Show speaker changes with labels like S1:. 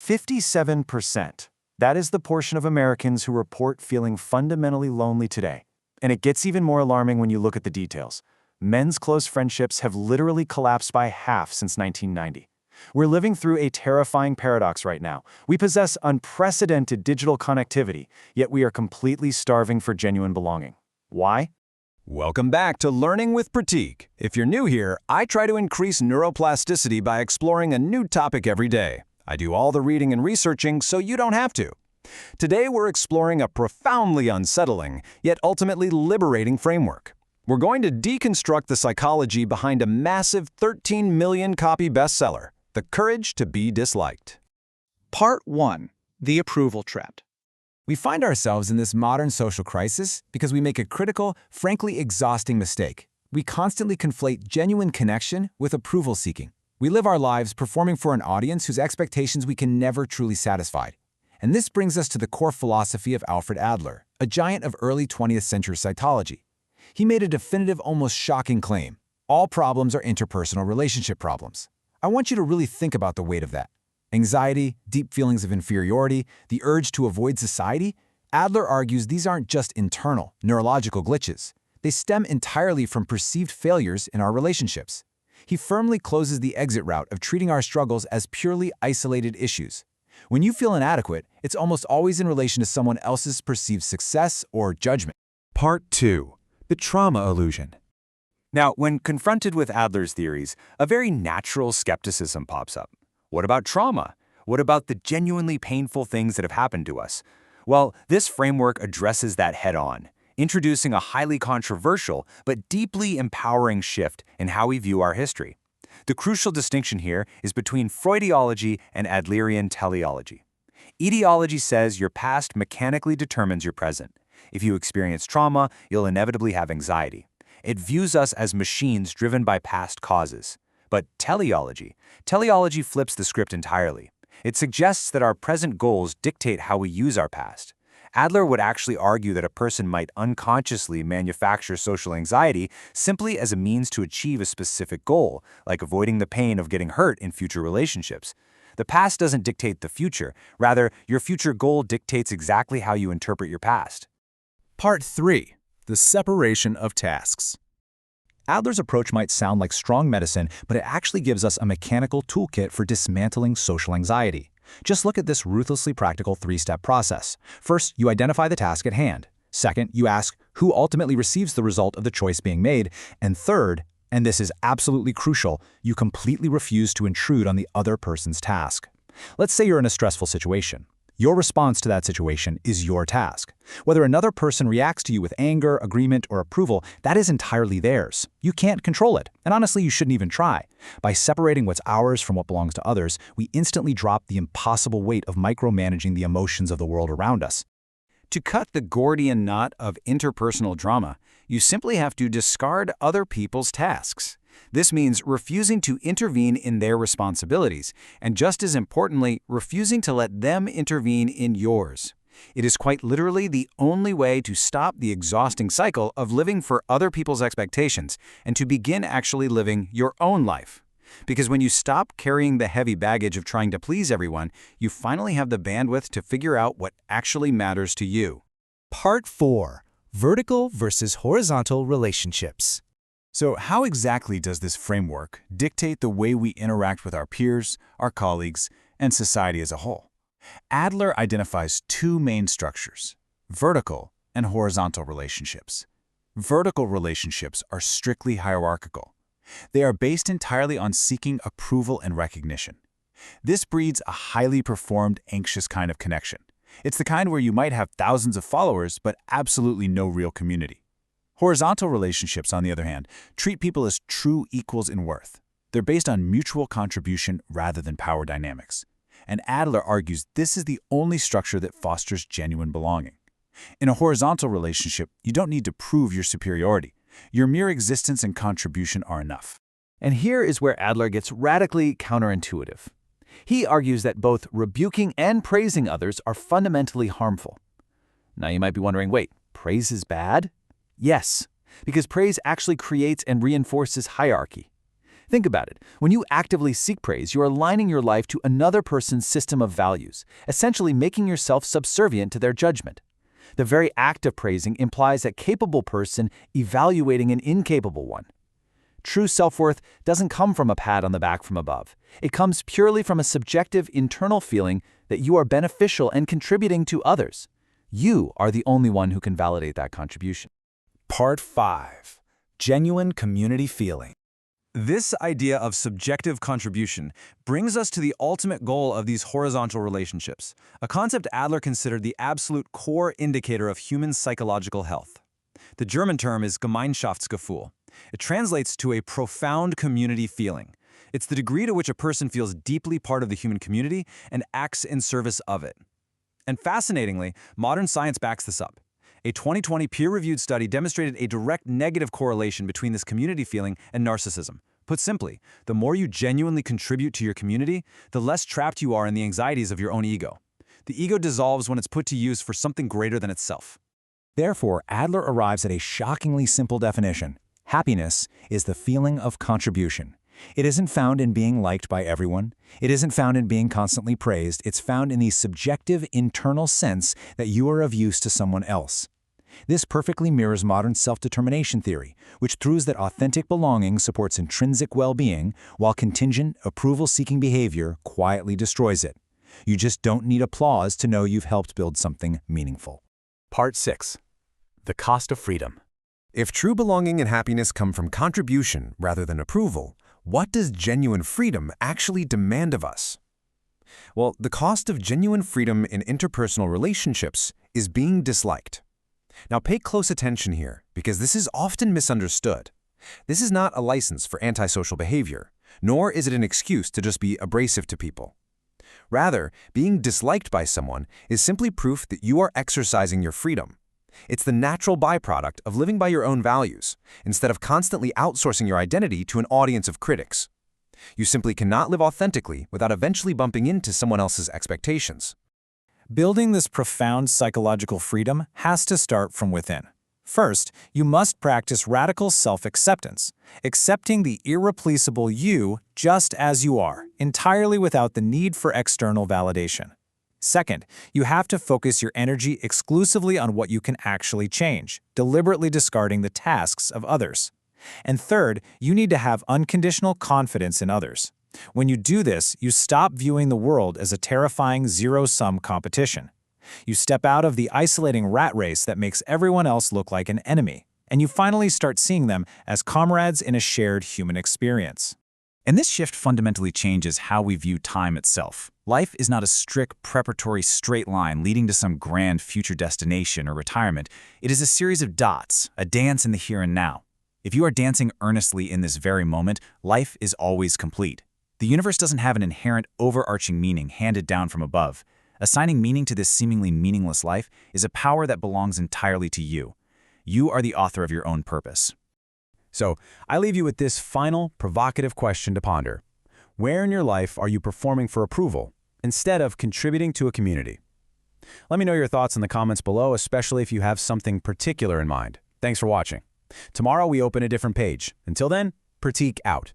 S1: 57%. That is the portion of Americans who report feeling fundamentally lonely today. And it gets even more alarming when you look at the details. Men's close friendships have literally collapsed by half since 1990. We're living through a terrifying paradox right now. We possess unprecedented digital connectivity, yet we are completely starving for genuine belonging. Why?
S2: Welcome back to Learning with Pratik. If you're new here, I try to increase neuroplasticity by exploring a new topic every day. I do all the reading and researching so you don't have to. Today we're exploring a profoundly unsettling, yet ultimately liberating framework. We're going to deconstruct the psychology behind a massive 13 million copy bestseller, The Courage to Be Disliked.
S3: Part 1. The Approval Trap.
S4: We find ourselves in this modern social crisis because we make a critical, frankly exhausting mistake. We constantly conflate genuine connection with approval seeking. We live our lives performing for an audience whose expectations we can never truly satisfy. And this brings us to the core philosophy of Alfred Adler, a giant of early 20th century psychology. He made a definitive, almost shocking claim. All problems are interpersonal relationship problems. I want you to really think about the weight of that. Anxiety, deep feelings of inferiority, the urge to avoid society. Adler argues these aren't just internal, neurological glitches. They stem entirely from perceived failures in our relationships. He firmly closes the exit route of treating our struggles as purely isolated issues. When you feel inadequate, it's almost always in relation to someone else's perceived success or judgment.
S5: Part 2. The Trauma Illusion.
S1: Now, when confronted with Adler's theories, a very natural skepticism pops up. What about trauma? What about the genuinely painful things that have happened to us? Well, this framework addresses that head-on, introducing a highly controversial but deeply empowering shift in how we view our history. The crucial distinction here is between Freudiology and Adlerian teleology. Etiology says your past mechanically determines your present. If you experience trauma, you'll inevitably have anxiety. It views us as machines driven by past causes. But teleology flips the script entirely. It suggests that our present goals dictate how we use our past. Adler would actually argue that a person might unconsciously manufacture social anxiety simply as a means to achieve a specific goal, like avoiding the pain of getting hurt in future relationships. The past doesn't dictate the future. Rather, your future goal dictates exactly how you interpret your past.
S5: Part 3. The Separation of Tasks.
S4: Adler's approach might sound like strong medicine, but it actually gives us a mechanical toolkit for dismantling social anxiety. Just look at this ruthlessly practical three-step process. First, you identify the task at hand. Second, you ask who ultimately receives the result of the choice being made. And third, and this is absolutely crucial, you completely refuse to intrude on the other person's task. Let's say you're in a stressful situation. Your response to that situation is your task. Whether another person reacts to you with anger, agreement, or approval, that is entirely theirs. You can't control it, and honestly, you shouldn't even try. By separating what's ours from what belongs to others, we instantly drop the impossible weight of micromanaging the emotions of the world around us.
S2: To cut the Gordian knot of interpersonal drama, you simply have to discard other people's tasks. This means refusing to intervene in their responsibilities, and just as importantly, refusing to let them intervene in yours. It is quite literally the only way to stop the exhausting cycle of living for other people's expectations and to begin actually living your own life. Because when you stop carrying the heavy baggage of trying to please everyone, you finally have the bandwidth to figure out what actually matters to you.
S5: Part 4. Vertical versus horizontal relationships. So how exactly does this framework dictate the way we interact with our peers, our colleagues, and society as a whole? Adler identifies two main structures: vertical and horizontal relationships. Vertical relationships are strictly hierarchical. They are based entirely on seeking approval and recognition. This breeds a highly performed, anxious kind of connection. It's the kind where you might have thousands of followers, but absolutely no real community. Horizontal relationships, on the other hand, treat people as true equals in worth. They're based on mutual contribution rather than power dynamics. And Adler argues this is the only structure that fosters genuine belonging. In a horizontal relationship, you don't need to prove your superiority. Your mere existence and contribution are enough.
S6: And here is where Adler gets radically counterintuitive. He argues that both rebuking and praising others are fundamentally harmful. Now you might be wondering, wait, praise is bad? Yes, because praise actually creates and reinforces hierarchy. Think about it. When you actively seek praise, you're aligning your life to another person's system of values, essentially making yourself subservient to their judgment. The very act of praising implies a capable person evaluating an incapable one. True self-worth doesn't come from a pat on the back from above. It comes purely from a subjective internal feeling that you are beneficial and contributing to others. You are the only one who can validate that contribution.
S4: Part 5. Genuine community feeling.
S1: This idea of subjective contribution brings us to the ultimate goal of these horizontal relationships, a concept Adler considered the absolute core indicator of human psychological health. The German term is Gemeinschaftsgefühl. It translates to a profound community feeling. It's the degree to which a person feels deeply part of the human community and acts in service of it. And fascinatingly, modern science backs this up. A 2020 peer-reviewed study demonstrated a direct negative correlation between this community feeling and narcissism. Put simply, the more you genuinely contribute to your community, the less trapped you are in the anxieties of your own ego. The ego dissolves when it's put to use for something greater than itself.
S4: Therefore, Adler arrives at a shockingly simple definition. Happiness is the feeling of contribution. It isn't found in being liked by everyone. It isn't found in being constantly praised. It's found in the subjective internal sense that you are of use to someone else. This perfectly mirrors modern self-determination theory, which proves that authentic belonging supports intrinsic well-being, while contingent, approval-seeking behavior quietly destroys it. You just don't need applause to know you've helped build something meaningful.
S2: Part 6. The cost of freedom.
S7: If true belonging and happiness come from contribution rather than approval, what does genuine freedom actually demand of us? Well, the cost of genuine freedom in interpersonal relationships is being disliked. Now pay close attention here, because this is often misunderstood. This is not a license for antisocial behavior, nor is it an excuse to just be abrasive to people. Rather, being disliked by someone is simply proof that you are exercising your freedom. It's the natural byproduct of living by your own values, instead of constantly outsourcing your identity to an audience of critics. You simply cannot live authentically without eventually bumping into someone else's expectations.
S3: Building this profound psychological freedom has to start from within. First, you must practice radical self-acceptance, accepting the irreplaceable you just as you are, entirely without the need for external validation. Second, you have to focus your energy exclusively on what you can actually change, deliberately discarding the tasks of others. And third, you need to have unconditional confidence in others. When you do this, you stop viewing the world as a terrifying zero-sum competition. You step out of the isolating rat race that makes everyone else look like an enemy, and you finally start seeing them as comrades in a shared human experience.
S2: And this shift fundamentally changes how we view time itself. Life is not a strict, preparatory straight line leading to some grand future destination or retirement. It is a series of dots, a dance in the here and now. If you are dancing earnestly in this very moment, life is always complete. The universe doesn't have an inherent overarching meaning handed down from above. Assigning meaning to this seemingly meaningless life is a power that belongs entirely to you. You are the author of your own purpose.
S4: So, I leave you with this final, provocative question to ponder. Where in your life are you performing for approval instead of contributing to a community? Let me know your thoughts in the comments below, especially if you have something particular in mind. Thanks for watching. Tomorrow we open a different page. Until then, Pratik out.